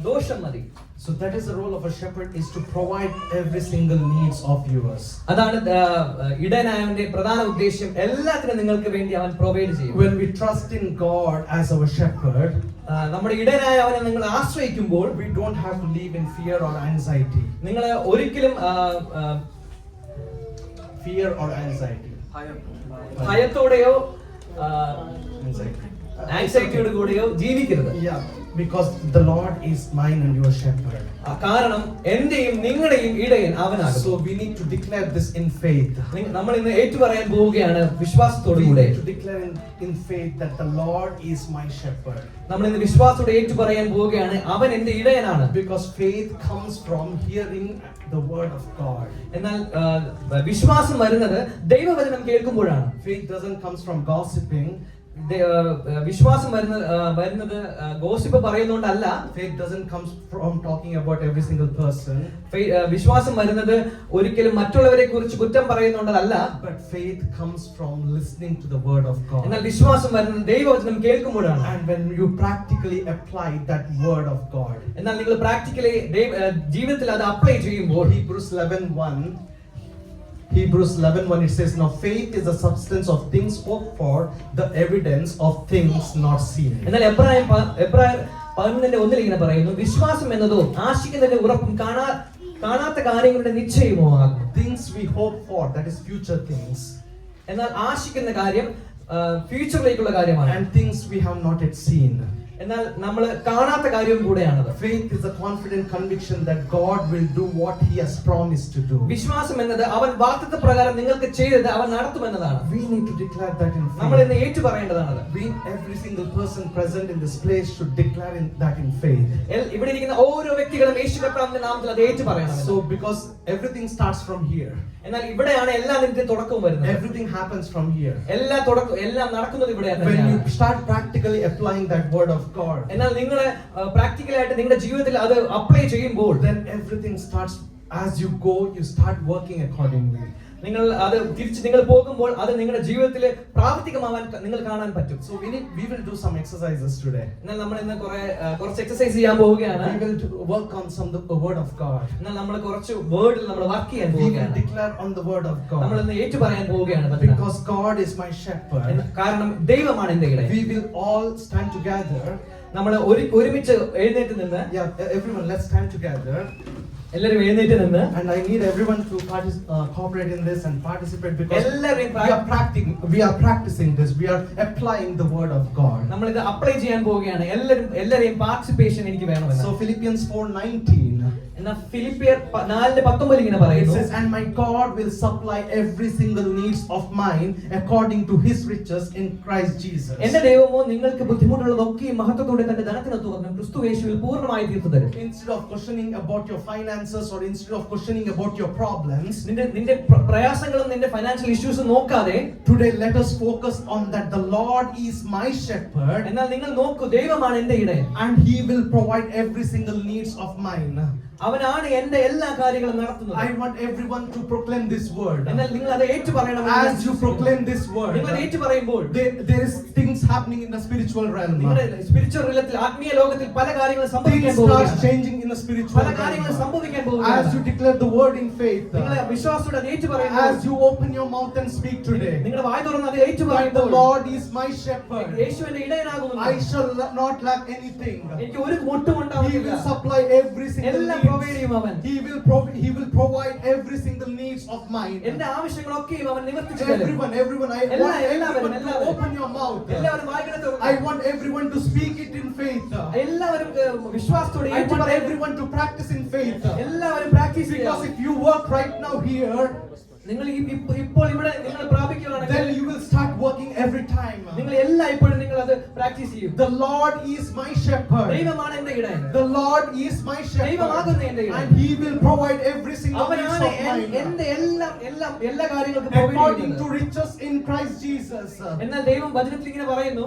ദോഷം മതി. So that is the role of a shepherd, is to provide every single needs of yours. അതാണ് ഇടയനായവന്റെ പ്രധാന ഉദ്ദേശം. എല്ലാത്തിനും നിങ്ങൾക്ക് വേണ്ടി അവൻ പ്രൊവൈഡ് ചെയ്യും. When we trust in God as our shepherd, നമ്മുടെ ഇടയനായ അവനെ നിങ്ങൾ ആശ്രയിക്കുമ്പോൾ we don't have to live in fear or anxiety. നിങ്ങൾ ഒരിക്കലും Fear or anxiety. ഭയത്തോടെയോ Anxiety. ആൻസൈറ്റിയോട് കൂടിയോ ജീവിക്കരുത്. Yeah, Because the Lord is mine and your shepherd. കാരണം എന്റെയും നിങ്ങളുടെയും ഇടയൻ അവനാകും. So we need to declare this in faith. നമ്മൾ ഇന്ന് ഏറ്റുപറയാൻ പോവുകയാണ് വിശ്വാസത്തോടു We കൂടെ. need to declare in faith that the Lord is my shepherd. നമ്മൾ ഇന്ന് വിശ്വാസത്തോടെ ഏറ്റുപറയാൻ പോവുകയാണ് അവൻ എന്റെ ഇടയനാണ്. Because faith comes from hearing the word of God. എന്നാൽ വിശ്വാസം വരുന്നത് ദൈവവചനം കേൾക്കുമ്പോഴാണ്. Faith doesn't comes from gossiping. വിശ്വാസം വരുന്നത് gossip പറയുന്നോണ്ടല്ല. Faith doesn't comes from talking about every single person. വിശ്വാസം വരുന്നത് ഒരിക്കലും മറ്റുള്ളവരെ കുറിച്ച് കുറ്റം പറയുന്നോണ്ടല്ല. But faith comes from listening to the word of God. എന്നാൽ വിശ്വാസം വരുന്നത് ദൈവവചനം കേൾക്കുമ്പോഴാണ്. And when you practically apply that word of God. എന്നാൽ നിങ്ങൾ പ്രാക്ടിക്കലി ജീവിതത്തിൽ അത് അപ്ലൈ ചെയ്യുമ്പോൾ Hebrews 11:1 it says, now faith is the substance of things hoped for, the evidence of things not seen. എന്നാൽ എബ്രായർ 11:1 ഇങ്ങനെ പറയുന്നു, വിശ്വാസം എന്നതോ ആശിക്കുന്നതിന്റെ ഉറപ്പും കാണാത്ത കാര്യങ്ങളുടെ നിശ്ചയമോ ആകും. Things we hope for, that is future things. എന്നാൽ ആശിക്കുന്ന കാര്യം ഫ്യൂച്ചറിലേക്കുള്ള കാര്യമാണ്. And things we have not yet seen. എന്നാൽ നമ്മൾ കാണാത്ത കാര്യവും കൂടെയാണത്. Faith is a confident conviction that God will do what he has promised to do. വിശ്വാസം എന്നത് അവൻ വാഗ്ദത്ത പ്രകാരം നിങ്ങൾക്ക് ചെയ്തത് അവൻ നടത്തുമെന്നതാണ്. We need to declare that in faith. നമ്മൾ ഇന്ന് ഏറ്റു പറയേണ്ടതാണ്. Every single person present in this place should declare that in faith. ഇവിടെ ഇരിക്കുന്ന ഓരോ വ്യക്തികളും യേശു കർത്താവിന്റെ നാമത്തിൽ അത് ഏറ്റു പറയണം. So because everything starts from here. എന്നാൽ ഇവിടെയാണ് എല്ലാത്തിന്റെയും തുടക്കം വരുന്നത്. Everything happens from here. എല്ലാം നടക്കുന്നത് ഇവിടെയാണ്. When you start practically applying that word of God, എന്നാൽ നിങ്ങൾ പ്രാക്ടിക്കലി ആയിട്ട് നിങ്ങളുടെ ജീവിതത്തിൽ അത് അപ്ലൈ ചെയ്യുമ്പോൾ then everything starts. As you go, you start working accordingly. നിങ്ങൾ അത് തിരിച്ച് നിങ്ങൾ പോകുമ്പോൾ അത് നിങ്ങളുടെ ജീവിതത്തിൽ പ്രാവർത്തികമാവാൻ നിങ്ങൾ കാണാൻ പറ്റും. So we will do some exercises today. എന്നാൽ നമ്മൾ ഇന്ന് കുറച്ച് എക്സർസൈസ് ചെയ്യാൻ പോവുകയാണ്. We will work on the word of God. എന്നാൽ നമ്മൾ കുറച്ച് വേർഡിൽ നമ്മൾ വർക്ക് ചെയ്യാൻ We will പോവുകയാണ്. declare on the word of നമ്മൾ God. ഇന്ന് ഏറ്റു പറയാൻ പോവുകയാണ്. Because God is my shepherd. കാരണം ദൈവമാണ് എന്റെ ഇടയൻ. We will all stand together. നമ്മൾ ഒരുമിച്ച് എഴുന്നേറ്റ് നിന്ന്, everyone, let's stand together. എല്ലാവരും എഴുന്നേറ്റ് നിന്ന്, And I need everyone to cooperate in this and participate, because എല്ലാവരും we are practicing this. We are applying the word of God. നമ്മൾ ഇത് അപ്ലൈ ചെയ്യാൻ പോവുകയാണ്. എല്ലാവരെയും പാർട്ടിസിപ്പേഷൻ എനിക്ക് വേണമെന്ന്. So Philippians 4:19. എന്നാൽ ഫിലിപ്പിയർ 4:19 ഇങ്ങനെ It പറയുന്നു, says, and my God will supply every single needs of mine according to his riches in Christ Jesus. എന്റെ ദൈവമോ നിങ്ങൾക്ക് ബുദ്ധിമുട്ടുള്ളതൊക്കെ മഹത്വത്തോടെ തന്റെ ധനത്തിന് തുറന്നും ക്രിസ്തു യേശുവിൽ പൂർണ്ണമായി തീർത്തു തരും. Instead of questioning about your finances, or instead of questioning about your problems, നിന്റെ പ്രയാസങ്ങളും നിന്റെ ഫൈനാൻഷ്യൽ ഇഷ്യൂസും നോക്കാതെ today let us focus on that the Lord is my shepherd, എന്നാൽ നിങ്ങൾ നോക്കൂ, ദൈവമാണ് എന്റെ ഇടയൻ. and he will provide every single needs of mine. അവനാണ് എന്റെ എല്ലാ കാര്യങ്ങളും നടത്തുന്നത്. I want everyone to proclaim this word. എന്നാൽ നിങ്ങൾ അത് ഏറ്റു പറയണം. As you proclaim this word, നിങ്ങൾ ഏറ്റു പറയുമ്പോൾ there is things happening in the spiritual realm. നിങ്ങളുടെ സ്പിരിച്വൽ റിലേറ്റഡ് ആത്മീയ ലോകത്തിൽ പല കാര്യങ്ങളും സംഭവിക്കാൻ Things start പോകുകയാണ്. changing in the spiritual പല കാര്യങ്ങളും realm. സംഭവിക്കാൻ As പോകുകയാണ്. you declare the word in faith, നിങ്ങൾ വിശ്വാസത്തോടെ അത് ഏറ്റു പറയുമ്പോൾ, as you open your mouth and speak today, നിങ്ങളുടെ വായ തുറന്ന് അത് ഏറ്റു that the പറയുമ്പോൾ, Lord is my shepherd, യേശു എന്റെ ഇടയനാകുന്നു, I shall not lack anything. എനിക്ക് ഒരു മുട്ടും He ഉണ്ടാവില്ല. will supply every single എല്ലാം need. പ്രൊവൈഡ് ചെയ്യും അവൻ. He will provide every single needs of mine. എന്റെ ആവശ്യങ്ങളൊക്കെയും അവൻ നിവർത്തിച്ചു തരും. Everyone, I want everyone to open your mouth. എല്ലാവരും വായ്കളെ തുറന്ന്, I want everyone to speak it in faith. എല്ലാവരും വിശ്വാസത്തോടെ I ഏറ്റു want പറയണം. everyone to practice in faith. എല്ലാവരും പ്രാക്ടീസ് Because ചെയ്യണം. if you work right now here, നിങ്ങൾ ഇപ്പോൾ ഇവിടെ നിങ്ങൾ പ്രാപിക്കുകയാണെങ്കിൽ then you will start working every time. നിങ്ങൾ എല്ലായ്പ്പോഴും നിങ്ങൾ അത് പ്രാക്ടീസ് ചെയ്യും. The Lord is my shepherd. ദൈവമാണ് എന്റെ ഇടയൻ. The Lord is my ദൈവമാകുന്നു എന്റെ shepherd. ഇടയൻ. And he will provide every single needs അവനാണ് of mine. എന്റെ എല്ലാ കാര്യങ്ങൾക്കും പ്രൊവൈഡ് According to ചെയ്യുന്നത്. riches in Christ Jesus. എന്നാൽ ദൈവം വചനത്തിൽ ഇങ്ങനെ പറയുന്നു,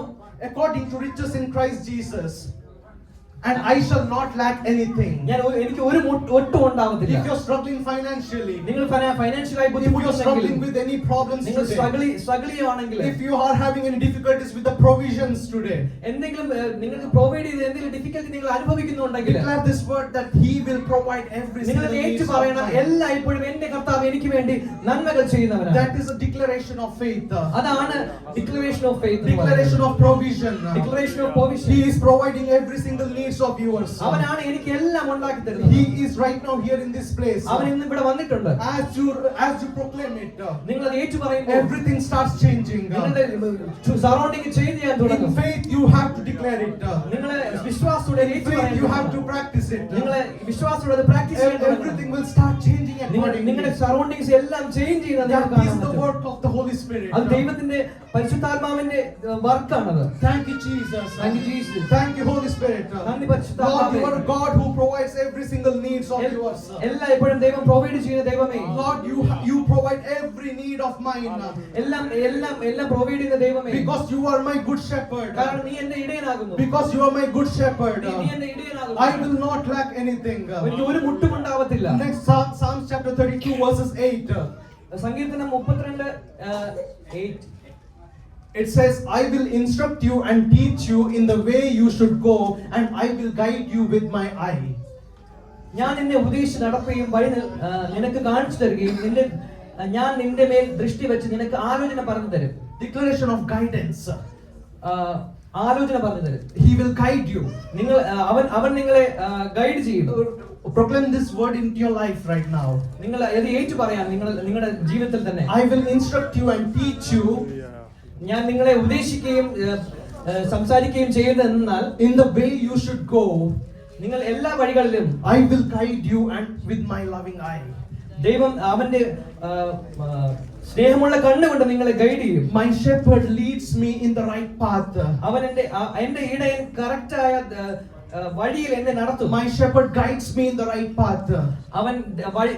According to riches in Christ Jesus. And I shall not lack anything. എനിക്ക് ഒരു ഒട്ടും ഉണ്ടാവത്തില്ല. If you're struggling financially, നിങ്ങൾ ഫൈനാൻഷ്യലായി if you're struggling ബുദ്ധിമുട്ടുണ്ടെങ്കിൽ, with any problems നിങ്ങൾ today, സ്ട്രഗിൾ ചെയ്യുവാണെങ്കിൽ, if you are having any difficulties with the provisions today, എന്തെങ്കിലും നിങ്ങൾക്ക് പ്രൊവൈഡ് ചെയ്ത് എന്തെങ്കിലും ഡിഫിക്കൽട്ടി നിങ്ങൾ അനുഭവിക്കുന്നുണ്ടെങ്കിൽ, declare this word that he will provide every നിങ്ങൾ single ഏറ്റു need of പറയണം, mine. എല്ലായ്പ്പോഴും എന്റെ കർത്താവ് എനിക്ക് വേണ്ടി നന്മകൾ ചെയ്യുന്നവനാണ്. That is a declaration of faith. അതാണ് declaration of faith. Declaration of provision. Declaration of provision. He is providing every single needs of yours. അവനാണ് എനിക്ക് എല്ലാം ഉണ്ടാക്കി തരുന്നത്. He is right now here in this place. അവൻ ഇന്ന് ഇവിടെ വന്നിട്ടുണ്ട്. As you proclaim it, നിങ്ങൾ അത് ഏറ്റു പറയുമ്പോൾ everything starts changing. നിങ്ങളുടെ സറൗണ്ടിങ് ചേഞ്ച് ചെയ്യാൻ In തുടങ്ങും. faith you have to declare it. നിങ്ങൾ വിശ്വാസത്തോടെ In faith, you have to practice it. നിങ്ങളെ വിശ്വാസത്തോടെ practice Everything will start changing accordingly. നിങ്ങളുടെ സറൗണ്ടിങ്സ് എല്ലാം ചേഞ്ച് ചെയ്യുന്നത് That is the work of the Holy Spirit. അത് ദൈവത്തിന്റെ പരിശുദ്ധാത്മാവിന്റെ വർക്കാണത്. Thank you, Jesus. Thank you, Jesus. Thank you, Holy Spirit. നന്ദി Lord, പരിശുദ്ധാത്മാവേ. you are a God who provides every single needs of yours. എല്ലാ എപ്പോഴും ദൈവം provide ചെയ്യുന്ന ദൈവമേ. Lord, you provide every need of mine. എല്ലാം പ്രൊവൈഡ് ചെയ്യുന്ന ദൈവമേ. Because you are my good shepherd. കാരണം നീ എന്റെ ഇടയനാകുന്നു. Because you are my good shepherd. നീ എന്റെ ഇടയനാകുന്നു. I will not lack anything. എനിക്ക് ഒരു മുട്ടും ഉണ്ടാവത്തില്ല. Next Psalms chapter 32 verses 8. സങ്കീർത്തനം 32 8. It says, I will instruct you and teach you in the way you should go, and I will guide you with my eye. ഞാൻ നിന്നെ ഉപദേശിച്ച് നടക്കുകയും വഴി നിനക്ക് കാണിച്ചു തരികയും ഞാൻ നിന്റെ മേൽ ദൃഷ്ടി വെച്ച് നിനക്ക് ആലോചന പറഞ്ഞു തരും. Declaration of guidance. ആലോചന പറഞ്ഞു തരും. He will guide you. അവൻ നിങ്ങളെ ഗൈഡ് ചെയ്യും. Proclaim this word into your life right now. നിങ്ങൾ ഇത് ഏറ്റു പറയാം നിങ്ങളുടെ ജീവിതത്തിൽ തന്നെ. I will instruct you and teach you. ഞാൻ നിങ്ങളെ ഉപദേശിക്കുകയും സംസാരിക്കുകയും ചെയ്യുന്നതെന്നാൽ In the way you should go. നിങ്ങൾ എല്ലാ വഴികളിലും I will guide you and with my loving eye. ദൈവം അവന്റെ സ്നേഹമുള്ള കണ്ണുകൊണ്ട് നിങ്ങളെ ഗൈഡ് ചെയ്യും. My shepherd leads me in the right path. അവൻ എന്റെ ഇടയൻ കറക്റ്റായ വഴിയിൽ എന്നെ നടത്തും. My shepherd guides me in the right path. അവൻ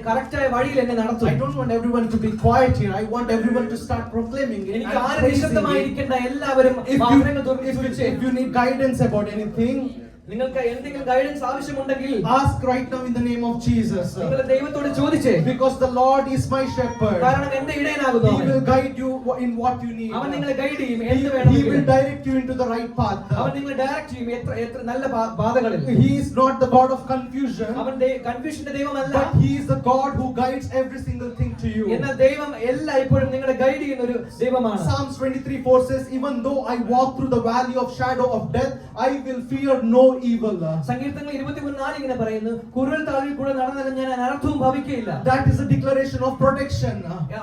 കറക്റ്റായ വഴിയിൽ എന്നെ നടത്തും. I don't want everyone to be quiet here. I want everyone to start proclaiming it. എനിക്ക് ആരും നിശബ്ദമായിരിക്കേണ്ട, എല്ലാവരും വാഹനങ്ങൾ തുറന്ന് If you need guidance about anything, നിങ്ങൾക്ക് എന്തെങ്കിലും ഗൈഡൻസ് ആവശ്യമുണ്ടെങ്കിൽ ask right now in the name of Jesus. നിങ്ങൾ ദൈവത്തോട് ചോദിച്ചേ. Because the Lord is my shepherd. കാരണം എന്റെ ഇടയനാകുന്നു. He will guide you in what you need. അവൻ നിങ്ങളെ ഗൈഡ് ചെയ്യും. He will direct you into the right path. അവൻ നിങ്ങളെ ഡയറക്റ്റ് ചെയ്യും എത്ര നല്ല പാതകളിൽ. He is not the God of confusion. അവൻ കൺഫ്യൂഷന്റെ ദൈവമല്ല. But he is the God who guides every single thing to you. എന്നാൽ ദൈവം എല്ലായ്പ്പോഴും നിങ്ങളെ ഗൈഡ് ചെയ്യുന്ന ഒരു ദൈവമാണ്. Psalms 23:4 says, even though I walk through the valley of shadow of death, I will fear no evil. സങ്കീർത്തനങ്ങൾ 23:4 ഇങ്ങനെ പറയുന്നു, കുരുൾ താഴിൽ കൂടെ നടന്നാലും ഞാൻ അനർത്ഥവും ഭവിക്കുകയില്ല. That is a declaration of protection.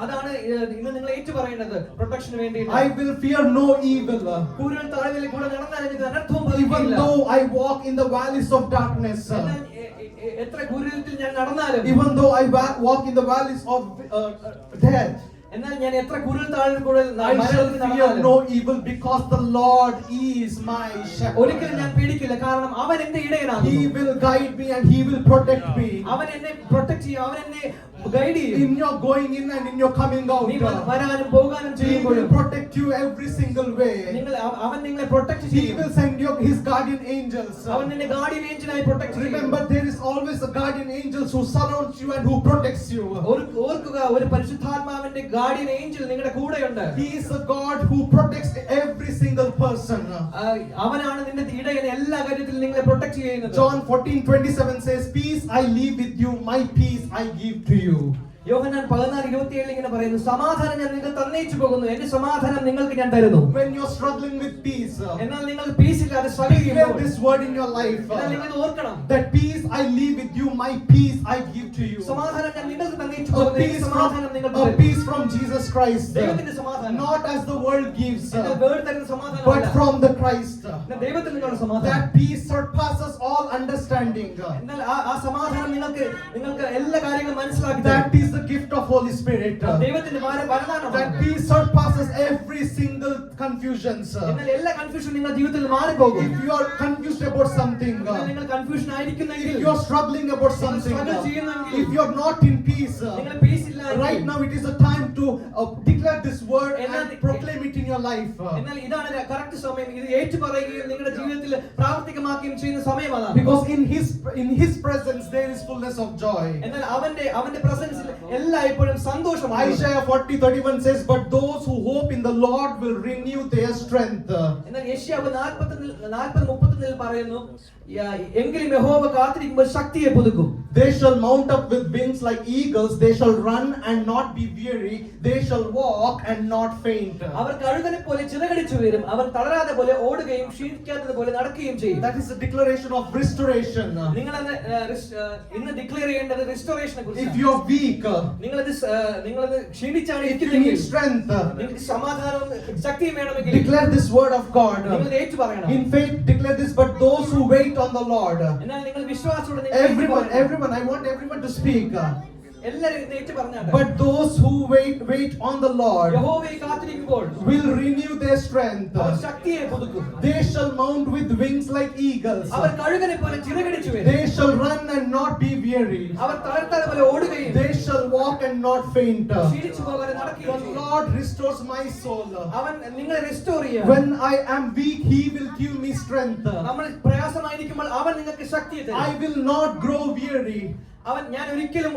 അതാണ് ഇന്ന് നിങ്ങൾ ഏറ്റു പറയേണ്ടത്, പ്രൊട്ടക്ഷന് വേണ്ടി. I will fear no evil. കുരുൾ താഴിൽ കൂടെ നടന്നാലും എനിക്ക് അനർത്ഥവും Even ഭവിക്കുകയില്ല. though I walk in the valleys of darkness. എത്ര കുരുളിൽ ഞാൻ നടന്നാലും, Even though I walk in the valleys of death, എന്നാൽ ഞാൻ എത്ര കുരുൾ താഴിൽ കൂടെ I shall fear no evil because the Lord is my shepherd. ഒരിക്കലും ഞാൻ പേടിക്കില്ല, കാരണം അവൻ എന്റെ ഇടയനാകുന്നു. He will guide me and he will protect me. അവൻ എന്നെ പ്രൊട്ടക്ട് ചെയ്യും, അവൻ എന്നെ ഗൈഡ് ചെയ്യും. In your going in and in your coming out, നീ വരാനും പോകാനും he ചെയ്യുമ്പോൾ will protect you every single way. അവൻ നിങ്ങളെ പ്രൊട്ടക്ട് He ചെയ്യും. will send you his guardian angels. അവൻ നിന്നെ ഗാർഡിയൻ ഏഞ്ചലായി പ്രൊട്ടക്ട് ചെയ്യും. Remember, there is always a guardian angels who surrounds you and who protects you. ഓർക്കുക, ഒരു പരിശുദ്ധാത്മാവിന്റെ ഗാർഡിയൻ ഏഞ്ചൽ നിങ്ങളുടെ കൂടെയുണ്ട്. He is a God who protects every single person. അവനാണ് നിന്റെ ഇടയൻ, എല്ലാ കാര്യത്തിലും നിങ്ങളെ പ്രൊട്ടക്ട് ചെയ്യുന്നത്. John 14:27 says, peace I leave with you, my peace I give to you. യോഹന്നാൻ 16:27 ഇങ്ങനെ പറയുന്നു, സമാധാനം ഞാൻ നിങ്ങൾക്ക് തന്നേച്ചു പോകുന്നു, എന്റെ സമാധാനം നിങ്ങൾക്ക് ഞാൻ തരുന്നു. When you're struggling with peace, എന്നാൽ നിങ്ങൾ പീസ് ഇല്ലാതെ സ്ട്രഗിൾ declare ചെയ്യുമ്പോൾ this word in your life. എന്നാൽ നിങ്ങൾ ഇത് ഓർക്കണം, That peace I leave with you, my peace I give to you. സമാധാനം ഞാൻ നിങ്ങൾക്ക് തന്നേച്ചു A പോകുന്നു, peace എന്റെ സമാധാനം നിങ്ങൾക്ക് from, a തരും. peace from Jesus Christ. ദൈവത്തിന്റെ സമാധാനം, Not as the world gives, എന്നാൽ വേറെ തരുന്ന സമാധാനം but from the Christ. എന്നാൽ ദൈവത്തിൽ നിന്നുള്ള സമാധാനം. That peace surpasses all understanding. എന്നാൽ ആ സമാധാനം നിങ്ങൾക്ക് എല്ലാ കാര്യങ്ങളും മനസ്സിലാക്കി തരും. That is the gift of Holy Spirit. ദൈവത്തിന്റെ വരദാനമാണ്. That peace surpasses every single confusions. എന്നാൽ എല്ലാ കൺഫ്യൂഷൻ നിങ്ങളുടെ ജീവിതത്തിൽ മാറിപ്പോകും. If you are confused about something, നിങ്ങൾ confusion ആയിരിക്കുന്നെങ്കിൽ, if you are struggling about something, if you are not in peace, നിങ്ങൾ piece ഇല്ല, right now it is a time to declare this word and proclaim it in your life. എന്നാൽ ഇതാണ് correct സമയം, ഇത് ഏറ്റുപറയുകയും നിങ്ങളുടെ ജീവിതത്തിൽ പ്രാവർത്തികമാക്കുകയും ചെയ്യുന്ന സമയമാണ്. Because in his presence there is fullness of joy. എന്നാൽ അവന്റെ പ്രസൻസിൽ എല്ലായ്പ്പോഴും സന്തോഷമാണ്. Isaiah 40:31 says, but those who hope in the Lord will renew their strength. എന്നാൽ യെശയ്യാവ് 40:31 പറയുന്നു, എങ്കിലും യഹോവ കാത്തിരിക്കുമ്പോൾ ശക്തിയെ പുതുക്കും. They shall mount up with wings like eagles. They shall run and not be weary. They shall walk and not faint. അവർ കഴുകനെ പോലെ ചിറകടിച്ചു വരും, അവർ തളരാതെ പോലെ ഓടുകയും ക്ഷീണിക്കാത്തത് പോലെ നടക്കുകയും ചെയ്യും. That is a declaration of restoration. നിങ്ങൾ ഇന്ന് ഡിക്ലെയർ ചെയ്യേണ്ടത് റിസ്റ്റോറേഷനെ If കുറിച്ചാണ്. you are weak, നിങ്ങളത് ക്ഷീണിച്ചാണ് if you ഇരിക്കുന്നതെങ്കിൽ, need strength, നിങ്ങൾക്ക് സമാധാനവും ശക്തിയും വേണമെങ്കിൽ declare this word of God. നിങ്ങൾ ഏറ്റു പറയണം. In faith, declare this. But those who wait on the Lord, എന്നാൽ നിങ്ങൾ വിശ്വാസത്തോടെ നിങ്ങൾ ഏറ്റു പറയണം. everyone, I want everyone to speak. എല്ലാവരും ഏറ്റു പറഞ്ഞാട്ടെ. But those who wait on the Lord യഹോവയെ കാത്തിരിക്കുമ്പോൾ will renew their strength. അവർ ശക്തിയെ പുതുക്കും. They shall mount with wings like eagles. അവർ കഴുകനെ പോലെ ചിറകടിച്ചു വരും. They shall run and not be weary. അവർ തളർത്താതെ പോലെ ഓടുകയും They shall walk and not faint. ക്ഷീണിച്ചു പോകാതെ The നടക്കുകയും ചെയ്യും. Lord restores my soul. അവൻ നിങ്ങളെ റിസ്റ്റോർ ചെയ്യും. When I am weak, He will give me strength. നമ്മൾ പ്രയാസമായിരിക്കുമ്പോൾ അവൻ നിങ്ങൾക്ക് ശക്തിയെ തരും. I will not grow weary. ഞാൻ ഒരിക്കലും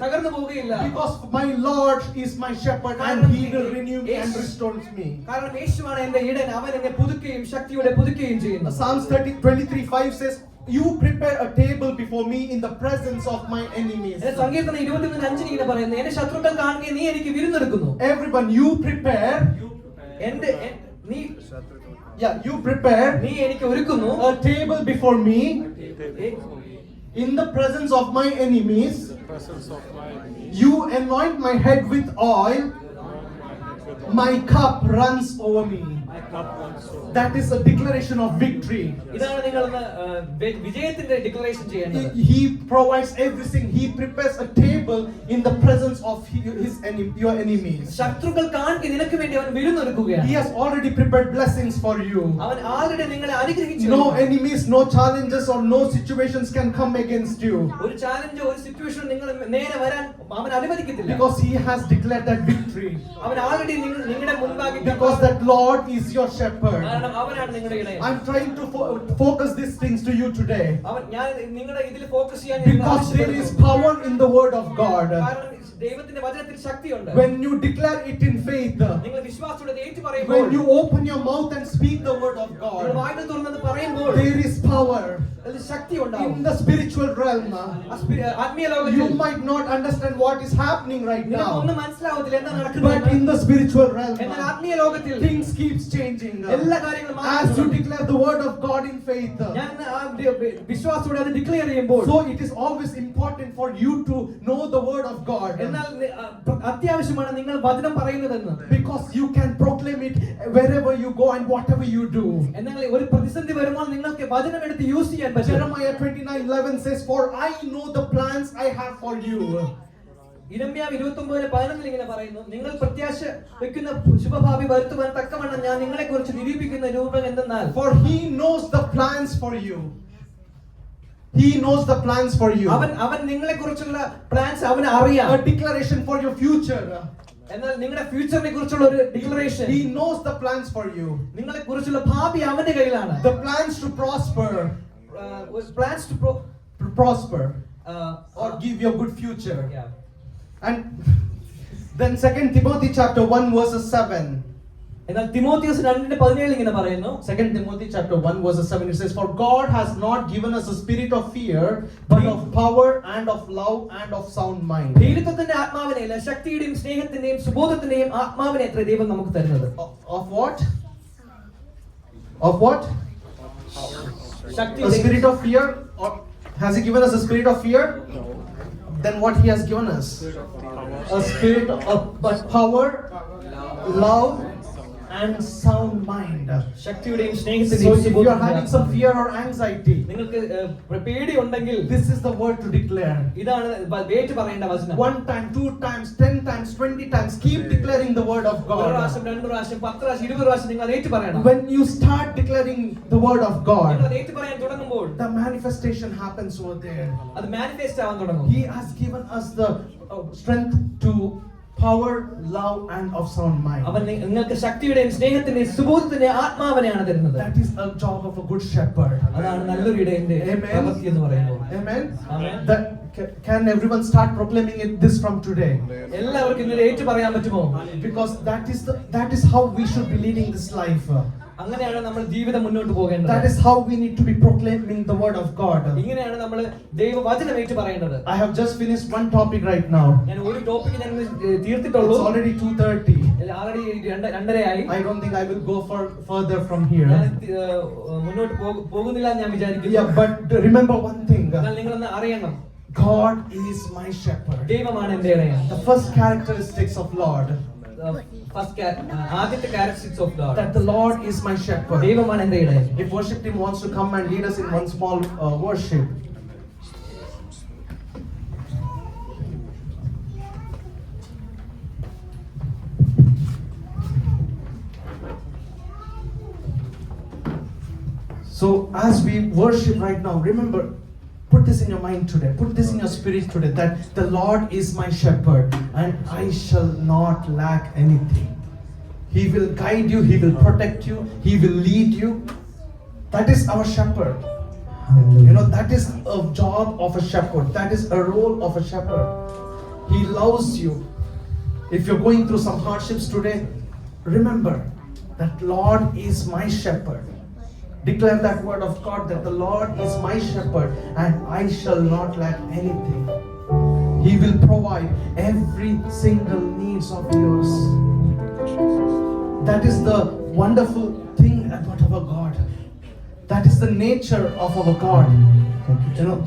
തകർന്നു പോവുകയില്ല. Because my Lord is my shepherd and He will renew me and restores me. കാരണം യേശുവാണ് എൻ്റെ ഇടയൻ, അവൻ എന്നെ പുതുക്കുകയും ശക്തിയോടെ പുതുക്കുകയും ചെയ്യുന്നു. Psalms 23:5 says, "You prepare a table before me in the presence of my enemies." സങ്കീർത്തനം 23:5 ഇങ്ങനെ പറയുന്നു, എന്റെ ശത്രുക്കൾ കാണുകയും നീ എനിക്ക് വിരുന്നൊരുക്കുന്നു. Everyone, you prepare. You prepare നീ എനിക്ക് ഒരുക്കുന്നു a table before me in the presence of my enemies. You anoint my head with oil. My cup runs over me. That is a declaration of victory. ഇതാണ് നിങ്ങൾ വിജയത്തിന്റെ declaration ചെയ്യേണ്ടത്. He provides everything. He prepares a table in the presence of your enemies. ശത്രുക്കൾ കാണുകയും നിനക്ക് വേണ്ടി അവൻ വിരുന്നൊരുക്കുകയാണ്. He has already prepared blessings for you. അവൻ ആൾറെഡി നിങ്ങളെ അനുഗ്രഹിച്ചു. No enemies, no challenges or no situations can come against you. ഒരു challenge, ഒരു സിറ്റുവേഷൻ നിങ്ങൾ നേരെ വരാൻ അവൻ അനുവദിക്കത്തില്ല. Because He has declared that victory. അവൻ ആൾറെഡി നിങ്ങളുടെ മുൻപാകെ, Because that Lord is your shepherd. കാരണം അവനാണ് നിങ്ങളുടെ ഇടയൻ. I'm trying to focus these things to you today. ഞാൻ നിങ്ങളുടെ ഇതിൽ ഫോക്കസ് ചെയ്യാൻ Because there is power in the word of God. കാരണം ദൈവത്തിന്റെ വചനത്തിൽ ശക്തിയുണ്ട്. When you declare it in faith, നിങ്ങൾ വിശ്വാസത്തോടെ ഏറ്റുപറയുമ്പോൾ, when you open your mouth and speak the word of നിങ്ങൾ God, വായ് തുറന്നത് പറയുമ്പോൾ there is power. അതിൽ ശക്തി ഉണ്ടാകും. In the spiritual realm, ആത്മീയ ലോകത്തിൽ you might not understand what is happening right നിങ്ങൾക്ക് now. ഒന്നും മനസ്സിലാവത്തില്ല എന്താ But നടക്കുന്നത്. in the spiritual realm, എന്നാൽ ആത്മീയ ലോകത്തിൽ things keeps changing. എല്ലാ കാര്യങ്ങളും As you declare the word of God in faith. ഞാൻ വിശ്വാസത്തോടെ അത് ഡിക്ലെയർ ചെയ്യുമ്പോൾ, So it is always important for you to know the word of God. എന്നാൽ അത്യാവശ്യമാണ് നിങ്ങൾ വചനം പറയുന്നതെന്ന്. Because you can proclaim it wherever you go and whatever you do. എന്നാൽ ഒരു പ്രതിസന്ധി വരുമ്പോൾ നിങ്ങൾക്ക് വചനം എടുത്ത് യൂസ് ചെയ്യാൻ പറ്റും. Jeremiah 29:11 says, "For I know the plans I have for you." ഇരമ്യാവ് 29:11 ഇങ്ങനെ പറയുന്നു, നിങ്ങൾ പ്രത്യാശ വെക്കുന്ന ശുഭഭാവി വരുത്തുവാൻ തക്കവണ്ണം ഞാൻ നിങ്ങളെ കുറിച്ച് നിരൂപിക്കുന്ന രൂപം എന്തെന്നാൽ, For He knows the plans for you. He knows the plans for you. അവൻ നിങ്ങളെ കുറിച്ചുള്ള പ്ലാൻസ് അവന് അറിയാം. A declaration for your future. എന്നാൽ നിങ്ങളുടെ ഫ്യൂച്ചറിനെ കുറിച്ചുള്ള ഒരു declaration, He knows the plans for you. നിങ്ങളെ കുറിച്ചുള്ള ഭാവി അവന്റെ കയ്യിലാണ്. The plans to prosper, plans to prosper or give you a good future. And then 2 Timothy chapter 1 verses 7. എന്നാൽ തിമോത്തിയോസ് 2:17 ഇങ്ങനെ പറയുന്നു. 2 Timothy chapter 1 verses 7, it says, "For God has not given us a spirit of fear, but of power and of love and of sound mind." ധീരത്വത്തിന്റെ ആത്മാവിനെയല്ല, ശക്തിയുടെയും സ്നേഹത്തിന്റെയും സുബോധത്തിന്റെയും ആത്മാവിനെ അത്ര ദൈവം നമുക്ക് തരുന്നത്. Of what? Of what? A spirit of fear? Or has He given us a spirit of fear? Then what He has given us? A spirit of power, love and sound mind. ശക്തിയുടെയും So സ്നേഹത്തിന്റെയും if you are having some സുബോധത്തിന്റെയും fear or anxiety, നിങ്ങൾക്ക് പേടി ഉണ്ടെങ്കിൽ this is the word to declare. ഇതാണ് ഏറ്റു പറയേണ്ട വചനം. 1 time, 2 times, 10 times, 20 times, keep declaring the word of ഒരു God. പ്രാവശ്യം, 2 പ്രാവശ്യം, 10 പ്രാവശ്യം, 20 പ്രാവശ്യം നിങ്ങൾ ഏറ്റു പറയണം. When you start declaring the word of നിങ്ങൾ God, ഏറ്റു പറയാൻ തുടങ്ങുമ്പോൾ the manifestation happens over there. അത് മാനിഫെസ്റ്റ് ആവാൻ തുടങ്ങും. He has given us the strength to power, love and of sound mind. അവൻ നിങ്ങൾക്ക് ശക്തിയുടെയും സ്നേഹത്തിന്റെയും സുബോധത്തിന്റെയും ആത്മാവിനെയാണ് തരുന്നത്. That is a job of a good shepherd. അതാണ് നല്ലൊരു ഇടയന്റെ പ്രവൃത്തി എന്ന് പറയുന്നത്. Amen. Amen. Can everyone start proclaiming this from today? എല്ലാവർക്കും ഇങ്ങനെ ഏറ്റു പറയാൻ പറ്റുമോ? Because that is how we should be leading this life. അങ്ങനെയാണ് നമ്മൾ ജീവിതം മുന്നോട്ട് പോകേണ്ടത്. That is how we need to be proclaiming the word of God. ഇങ്ങനെയാണ് നമ്മൾ ദൈവവചനം ഏറ്റു പറയേണ്ടത്. I have just finished one topic right now. ഞാൻ ഒരു ടോപ്പിക് ഞാൻ തീർത്തിട്ടുള്ളൂ. It's already 2:30. ആൾറെഡി 2:30 ആയി. I don't think I will go further from here. ഞാൻ മുന്നോട്ട് പോകുന്നില്ല എന്ന് ഞാൻ വിചാരിക്കുന്നു. Yeah, but remember one thing. എന്നാൽ നിങ്ങളൊന്ന് അറിയണം, God is my shepherd. ദൈവമാണ് എൻ്റെ ഇടയൻ. The first characteristics of Lord. ആദ്യത്തെ characteristics of God. That the Lord is my shepherd. ദൈവമാണ് എൻ്റെ ഇടയൻ. If worship team wants to come and lead us in one small worship. So as we worship right now, remember, put this in your mind today, put this in your spirit today, that the Lord is my shepherd and I shall not lack anything. He will guide you, He will protect you, He will lead you. That is our shepherd. You know, that is a job of a shepherd, that is a role of a shepherd. He loves you. If you're going through some hardships today, remember that Lord is my shepherd. Declare that word of God, that the Lord is my shepherd and I shall not lack anything. He will provide every single needs of yours. That is the wonderful thing about our God. That is the nature of our God. You know,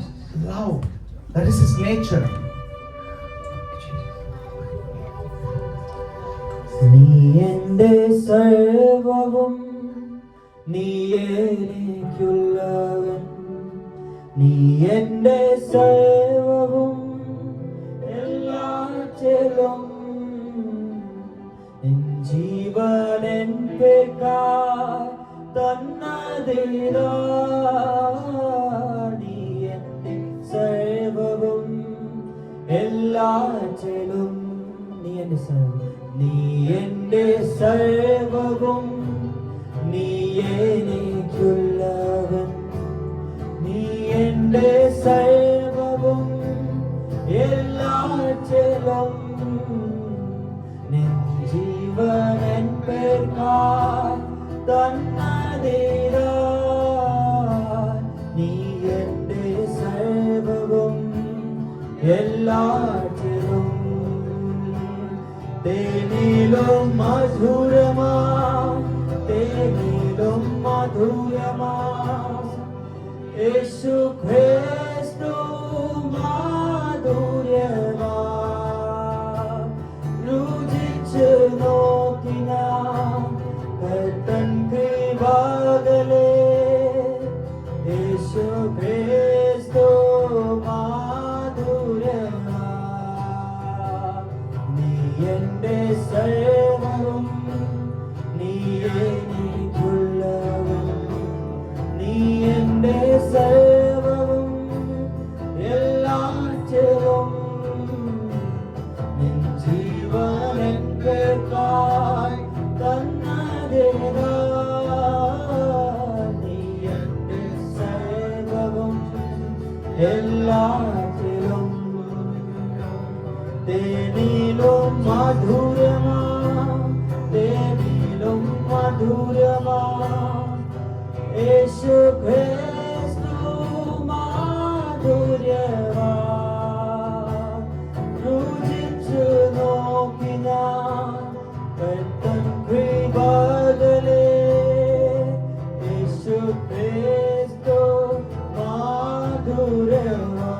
love. That is His nature. നീ എൻ്റെ സർവ്വവും, നീയേനിക്കുള്ളവൻ, നീ എൻ്റെ സർവ്വവും, എല്ലാറ്റിലും N ജീവൻ പേർക്കായി തന്നതിനാ. നീ എൻ്റെ സർവ്വവും, എല്ലാറ്റിലും, നീ എൻ്റെ സർവ്വവും, നീ എൻ്റെ സർവ്വവും, നീയേനിക്കുള്ളവൻ, നീ എൻ്റെ സർവ്വവും, എല്ലാറ്റിലും നിൻ ജീവൻ പേർക്കായി തന്നതിനാ. നീ എൻ്റെ സർവ്വവും, എല്ലാറ്റിലും തേനിലും മധുരമാ, തേനിലും മധുരമാ, യേശു ക്രിസ്തു മാധുര്യമാ. രുചിച്ചു നോക്കിനാം കർത്തൻ കൃപകളെ, യേശു ക്രിസ്തു മാധുര്യമാ. നീ എൻ്റെ സർവ്വവും, നീയേനിക്കുള്ളവൻ, നീ എൻ്റെ സർവ്വവും, എല്ലാറ്റിലും നിൻ ജീവൻ പേർക്കായി തന്നതിനാ. നീ എൻ്റെ സർവ്വവും, എല്ലാറ്റിലും തേനിലും മധുരമാ, തേനിലും മധുരമാ, യേശു ക്രിസ്തു മാധുര്യമാ. രുചിച്ചു നോക്കി ഞാൻ കർത്തൻ കൃപകളെ, യേശു ക്രിസ്തു മാധുര്യമാ.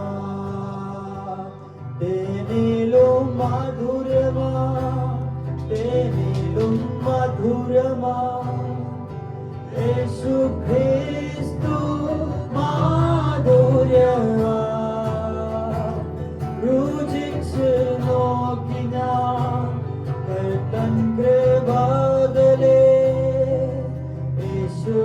തേനിലും മധുരമാ, തേനിലും മധുരമാ, യേശു ക്രിസ്തു മാധുര്യമാ. രുചിച്ചു നോക്കി ഞാൻ കർത്തൻ കൃപകളെ, യേശു